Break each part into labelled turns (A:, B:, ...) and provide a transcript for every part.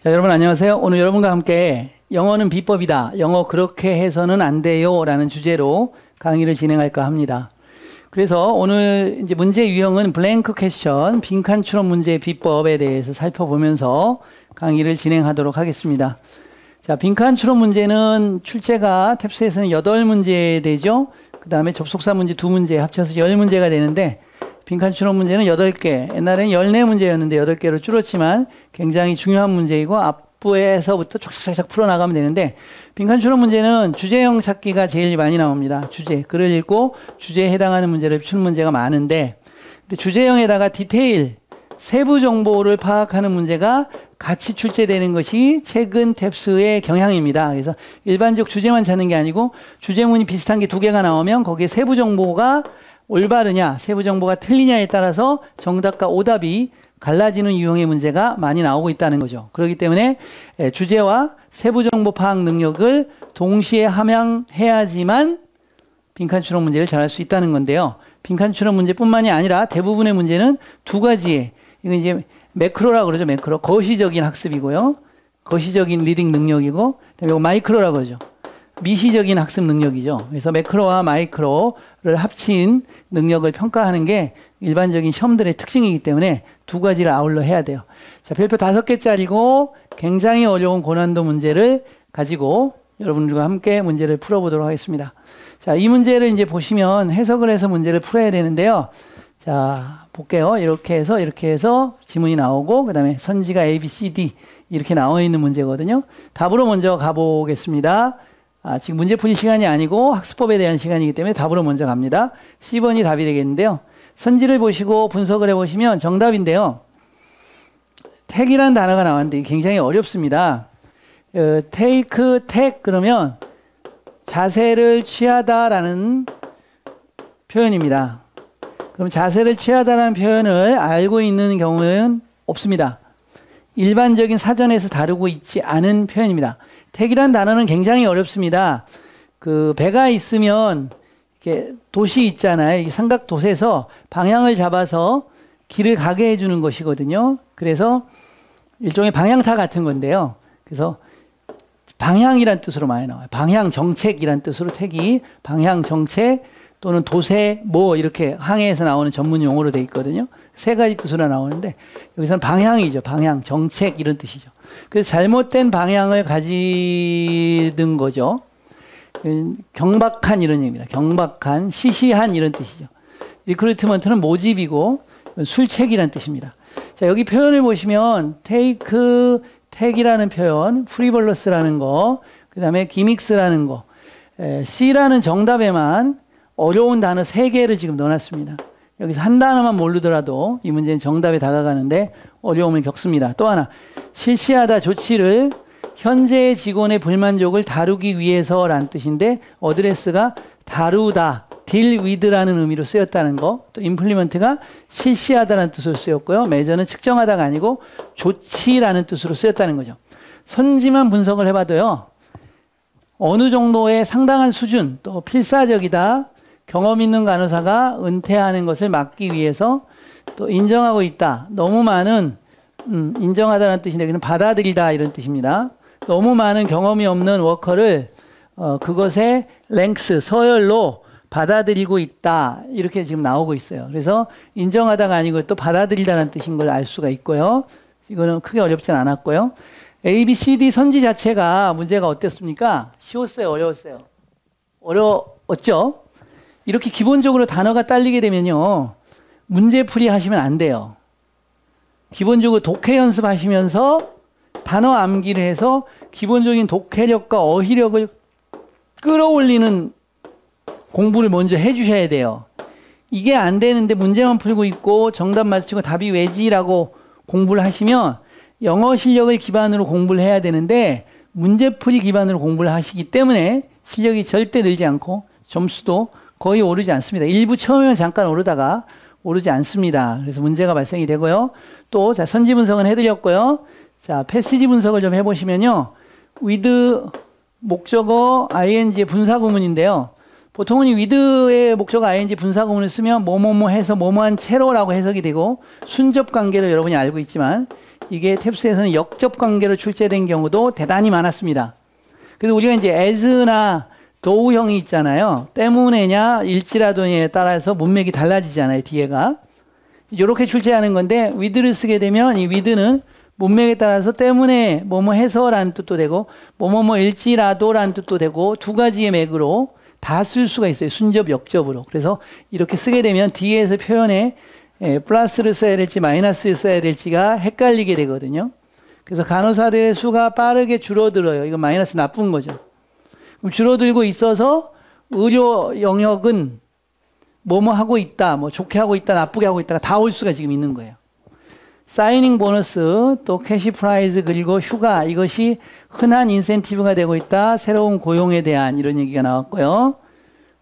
A: 자, 여러분 안녕하세요. 오늘 여러분과 함께 영어는 비법이다. 영어 그렇게 해서는 안 돼요. 라는 주제로 강의를 진행할까 합니다. 그래서 오늘 이제 문제 유형은 블랭크 퀘스천, 빈칸 추론 문제의 비법에 대해서 살펴보면서 강의를 진행하도록 하겠습니다. 자, 빈칸 추론 문제는 출제가 탭스에서는 8문제 되죠. 그 다음에 접속사 문제 2문제 합쳐서 10문제가 되는데, 빈칸 추론 문제는 8개, 옛날에는 14문제였는데 8개로 줄었지만 굉장히 중요한 문제이고 앞부에서부터 쫙쫙쫙 풀어나가면 되는데, 빈칸 추론 문제는 주제형 찾기가 제일 많이 나옵니다. 주제, 글을 읽고 주제에 해당하는 문제를 푸는 문제가 많은데, 근데 주제형에다가 디테일, 세부 정보를 파악하는 문제가 같이 출제되는 것이 최근 탭스의 경향입니다. 그래서 일반적 주제만 찾는 게 아니고 주제문이 비슷한 게 2개가 나오면 거기에 세부 정보가 올바르냐, 세부 정보가 틀리냐에 따라서 정답과 오답이 갈라지는 유형의 문제가 많이 나오고 있다는 거죠. 그렇기 때문에 주제와 세부 정보 파악 능력을 동시에 함양해야지만 빈칸 추론 문제를 잘할 수 있다는 건데요. 빈칸 추론 문제뿐만이 아니라 대부분의 문제는 2가지의, 이건 이제 매크로라고 그러죠. 매크로. 거시적인 학습이고요. 거시적인 리딩 능력이고, 그다음에 이거 마이크로라고 그러죠. 미시적인 학습 능력이죠. 그래서 매크로와 마이크로를 합친 능력을 평가하는 게 일반적인 시험들의 특징이기 때문에 2가지를 아울러 해야 돼요. 자, 별표 5개짜리고 굉장히 어려운 고난도 문제를 가지고 여러분들과 함께 문제를 풀어보도록 하겠습니다. 자, 이 문제를 이제 보시면 해석을 해서 문제를 풀어야 되는데요. 자, 볼게요. 이렇게 해서 지문이 나오고, 그 다음에 선지가 A, B, C, D 이렇게 나와 있는 문제거든요. 답으로 먼저 가보겠습니다. 지금 문제 풀이 시간이 아니고 학습법에 대한 시간이기 때문에 답으로 먼저 갑니다. C번이 답이 되겠는데요. 선지를 보시고 분석을 해보시면 정답인데요. 택이라는 단어가 나왔는데 굉장히 어렵습니다. take, take 그러면 자세를 취하다라는 표현입니다. 그럼 자세를 취하다라는 표현을 알고 있는 경우는 없습니다. 일반적인 사전에서 다루고 있지 않은 표현입니다. 택이란 단어는 굉장히 어렵습니다. 그 배가 있으면 이렇게 돛이 있잖아요. 이 삼각돛에서 방향을 잡아서 길을 가게 해주는 것이거든요. 그래서 일종의 방향타 같은 건데요. 그래서 방향이란 뜻으로 많이 나와요. 방향 정책이란 뜻으로 택이 방향 정책 또는 도세 뭐 이렇게 항해에서 나오는 전문 용어로 되어 있거든요. 3가지 뜻으로 나오는데 여기서는 방향이죠. 방향 정책 이런 뜻이죠. 그래서 잘못된 방향을 가지는 거죠. 경박한 이런 얘기입니다. 경박한, 시시한 이런 뜻이죠. 리크루트먼트는 모집이고 술책이란 뜻입니다. 자, 여기 표현을 보시면 take, take이라는 표현, 프리볼러스라는 거, 그 다음에 기믹스라는 거, C라는 정답에만 어려운 단어 3개를 지금 넣어놨습니다. 여기서 한 단어만 모르더라도 이 문제는 정답에 다가가는데 어려움을 겪습니다. 또 하나, 실시하다 조치를 현재의 직원의 불만족을 다루기 위해서라는 뜻인데 어드레스가 다루다, deal with라는 의미로 쓰였다는 거, 또 implement가 실시하다라는 뜻으로 쓰였고요. measure는 측정하다가 아니고 조치라는 뜻으로 쓰였다는 거죠. 선지만 분석을 해봐도요. 어느 정도의 상당한 수준, 또 필사적이다, 경험 있는 간호사가 은퇴하는 것을 막기 위해서 또 인정하고 있다. 너무 많은 인정하다는 뜻인데 그냥 받아들이다 이런 뜻입니다. 너무 많은 경험이 없는 워커를 그것의 랭스, 서열로 받아들이고 있다. 이렇게 지금 나오고 있어요. 그래서 인정하다가 아니고 또 받아들이다는 뜻인 걸 알 수가 있고요. 이거는 크게 어렵진 않았고요. A, B, C, D 선지 자체가 문제가 어땠습니까? 쉬웠어요? 어려웠어요? 어려웠죠? 이렇게 기본적으로 단어가 딸리게 되면요. 문제풀이 하시면 안 돼요. 기본적으로 독해 연습하시면서 단어 암기를 해서 기본적인 독해력과 어휘력을 끌어올리는 공부를 먼저 해주셔야 돼요. 이게 안 되는데 문제만 풀고 있고 정답 맞추고 답이 왜지라고 공부를 하시면 영어 실력을 기반으로 공부를 해야 되는데 문제풀이 기반으로 공부를 하시기 때문에 실력이 절대 늘지 않고 점수도 거의 오르지 않습니다. 일부 처음에는 잠깐 오르다가 오르지 않습니다. 그래서 문제가 발생이 되고요. 또 자, 선지 분석은 해드렸고요. 자, 패시지 분석을 좀 해보시면요. with 목적어 ing의 분사구문인데요. 보통은 이 with의 목적어 ing 분사구문을 쓰면 뭐뭐뭐 해서 뭐뭐한 채로라고 해석이 되고 순접 관계도 여러분이 알고 있지만 이게 탭스에서는 역접 관계로 출제된 경우도 대단히 많았습니다. 그래서 우리가 이제 as나 do형이 있잖아요. 때문에냐 일지라도냐에 따라서 문맥이 달라지잖아요. 뒤에가. 이렇게 출제하는 건데 with를 쓰게 되면 이 with는 문맥에 따라서 때문에 뭐뭐 해서라는 뜻도 되고 뭐뭐뭐 일지라도라는 뜻도 되고 두 가지의 맥으로 다 쓸 수가 있어요. 순접, 역접으로. 그래서 이렇게 쓰게 되면 뒤에서 표현에 플러스를 써야 될지 마이너스를 써야 될지가 헷갈리게 되거든요. 그래서 간호사들의 수가 빠르게 줄어들어요. 이건 마이너스 나쁜 거죠. 그럼 줄어들고 있어서 의료 영역은 뭐뭐 하고 있다, 뭐 좋게 하고 있다, 나쁘게 하고 있다가 다 올 수가 지금 있는 거예요. 사이닝 보너스, 또 캐시 프라이즈, 그리고 휴가, 이것이 흔한 인센티브가 되고 있다. 새로운 고용에 대한 이런 얘기가 나왔고요.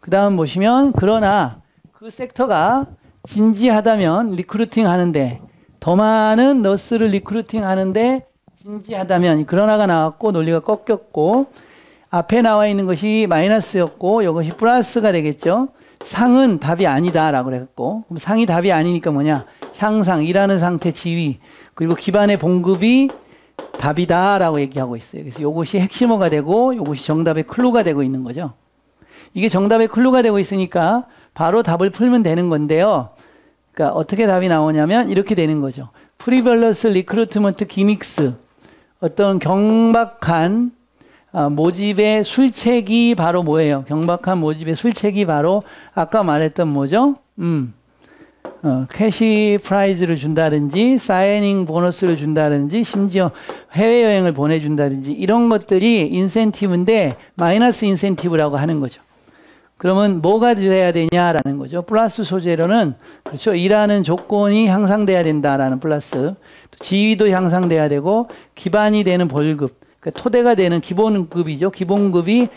A: 그 다음 보시면 그러나 그 섹터가 진지하다면 리크루팅 하는데 더 많은 너스를 리크루팅 하는데 진지하다면 그러나가 나왔고 논리가 꺾였고 앞에 나와 있는 것이 마이너스였고 이것이 플러스가 되겠죠. 상은 답이 아니다 라고 그랬고 그럼 상이 답이 아니니까 뭐냐 향상, 일하는 상태, 지위 그리고 기반의 봉급이 답이다 라고 얘기하고 있어요. 그래서 이것이 핵심어가 되고 이것이 정답의 클루가 되고 있는 거죠. 이게 정답의 클루가 되고 있으니까 바로 답을 풀면 되는 건데요. 그러니까 어떻게 답이 나오냐면 이렇게 되는 거죠. 프리벌러스 리크루트먼트 기믹스, 어떤 경박한 모집의 술책이 바로 뭐예요? 경박한 모집의 술책이 바로 아까 말했던 뭐죠? 캐시 프라이즈를 준다든지 사이닝 보너스를 준다든지 심지어 해외여행을 보내준다든지 이런 것들이 인센티브인데 마이너스 인센티브라고 하는 거죠. 그러면 뭐가 돼야 되냐라는 거죠. 플러스 소재로는 그렇죠. 일하는 조건이 향상돼야 된다라는 플러스, 또 지위도 향상돼야 되고 기반이 되는 월급, 그러니까 토대가 되는 기본급이죠. 기본급이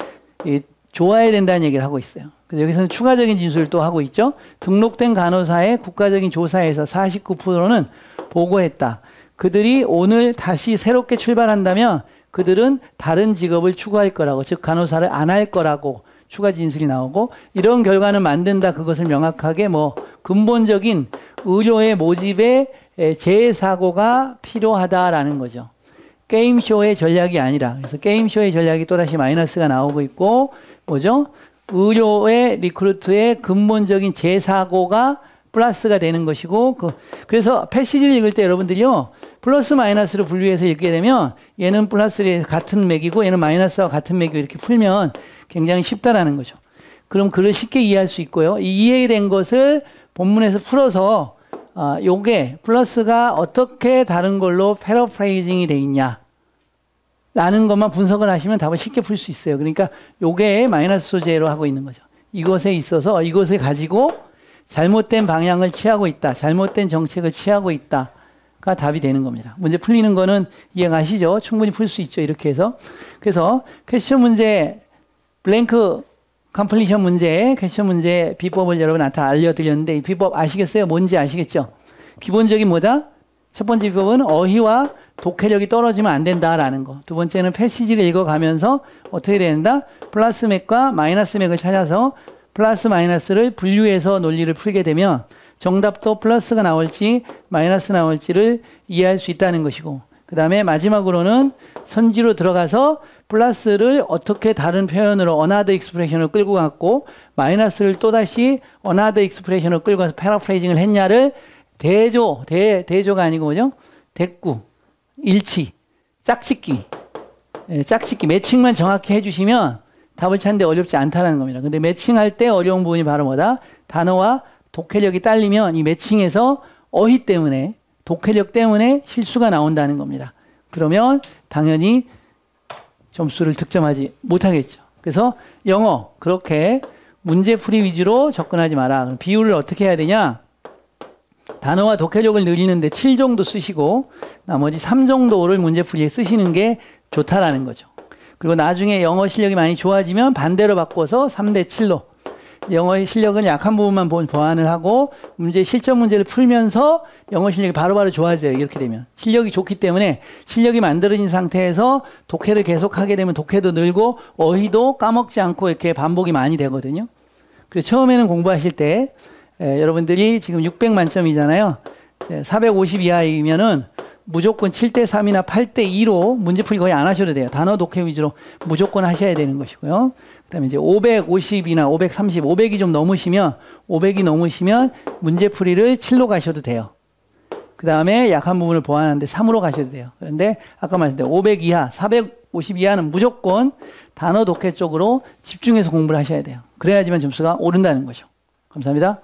A: 좋아야 된다는 얘기를 하고 있어요. 그래서 여기서는 추가적인 진술을 또 하고 있죠. 등록된 간호사의 국가적인 조사에서 49%는 보고했다. 그들이 오늘 다시 새롭게 출발한다면 그들은 다른 직업을 추구할 거라고, 즉 간호사를 안 할 거라고 추가 진술이 나오고, 이런 결과는 만든다. 그것을 명확하게 뭐 근본적인 의료의 모집에 재사고가 필요하다라는 거죠. 게임쇼의 전략이 아니라. 그래서 게임쇼의 전략이 또다시 마이너스가 나오고 있고, 뭐죠? 의료의 리크루트의 근본적인 재사고가 플러스가 되는 것이고, 그래서 패시지를 읽을 때 여러분들이요, 플러스 마이너스로 분류해서 읽게 되면 얘는 플러스의 같은 맥이고 얘는 마이너스와 같은 맥이고 이렇게 풀면 굉장히 쉽다라는 거죠. 그럼 글을 쉽게 이해할 수 있고요. 이 이해된 것을 본문에서 풀어서 요게 플러스가 어떻게 다른 걸로 패러프레이징이 돼 있냐 라는 것만 분석을 하시면 답을 쉽게 풀 수 있어요. 그러니까 요게 마이너스 소재로 하고 있는 거죠. 이것에 있어서 이것을 가지고 잘못된 방향을 취하고 있다. 잘못된 정책을 취하고 있다가 답이 되는 겁니다. 문제 풀리는 거는 이해가시죠? 충분히 풀 수 있죠. 이렇게 해서. 그래서 퀘스천 문제, 블랭크 컴플리션 문제, 퀘스천 문제 비법을 여러분한테 다 알려드렸는데 이 비법 아시겠어요? 뭔지 아시겠죠? 기본적인 뭐다? 첫 번째 비법은 어휘와 독해력이 떨어지면 안 된다라는 거. 두 번째는 패시지를 읽어가면서 어떻게 된다? 플러스 맥과 마이너스 맥을 찾아서 플러스 마이너스를 분류해서 논리를 풀게 되면 정답도 플러스가 나올지 마이너스 나올지를 이해할 수 있다는 것이고, 그 다음에 마지막으로는 선지로 들어가서 플러스를 어떻게 다른 표현으로 another expression을 끌고 갔고 마이너스를 또다시 another expression을 끌고 가서 패러프레이징을 했냐를 대조가 아니고 뭐죠? 대꾸, 일치, 짝짓기, 짝짓기, 매칭만 정확히 해주시면 답을 찾는데 어렵지 않다는 겁니다. 근데 매칭할 때 어려운 부분이 바로 뭐다? 단어와 독해력이 딸리면 이 매칭에서 어휘 때문에, 독해력 때문에 실수가 나온다는 겁니다. 그러면 당연히 점수를 득점하지 못하겠죠. 그래서 영어 그렇게 문제풀이 위주로 접근하지 마라. 그럼 비율을 어떻게 해야 되냐? 단어와 독해력을 늘리는데 7 정도 쓰시고 나머지 3 정도를 문제풀이에 쓰시는 게 좋다라는 거죠. 그리고 나중에 영어 실력이 많이 좋아지면 반대로 바꿔서 3대 7로 영어의 실력은 약한 부분만 보완을 하고 문제 실전 문제를 풀면서 영어 실력이 바로바로 좋아져요. 이렇게 되면 실력이 좋기 때문에 실력이 만들어진 상태에서 독해를 계속 하게 되면 독해도 늘고 어휘도 까먹지 않고 이렇게 반복이 많이 되거든요. 그래서 처음에는 공부하실 때 여러분들이 지금 600 만점이잖아요. 450 이하이면은 무조건 7대3이나 8대2로 문제풀이 거의 안 하셔도 돼요. 단어 독해 위주로 무조건 하셔야 되는 것이고요. 그 다음에 이제 550이나 530, 500이 좀 넘으시면, 500이 넘으시면 문제풀이를 7로 가셔도 돼요. 그 다음에 약한 부분을 보완하는데 3으로 가셔도 돼요. 그런데 아까 말씀드린 500 이하, 450 이하는 무조건 단어 독해 쪽으로 집중해서 공부를 하셔야 돼요. 그래야지만 점수가 오른다는 거죠. 감사합니다.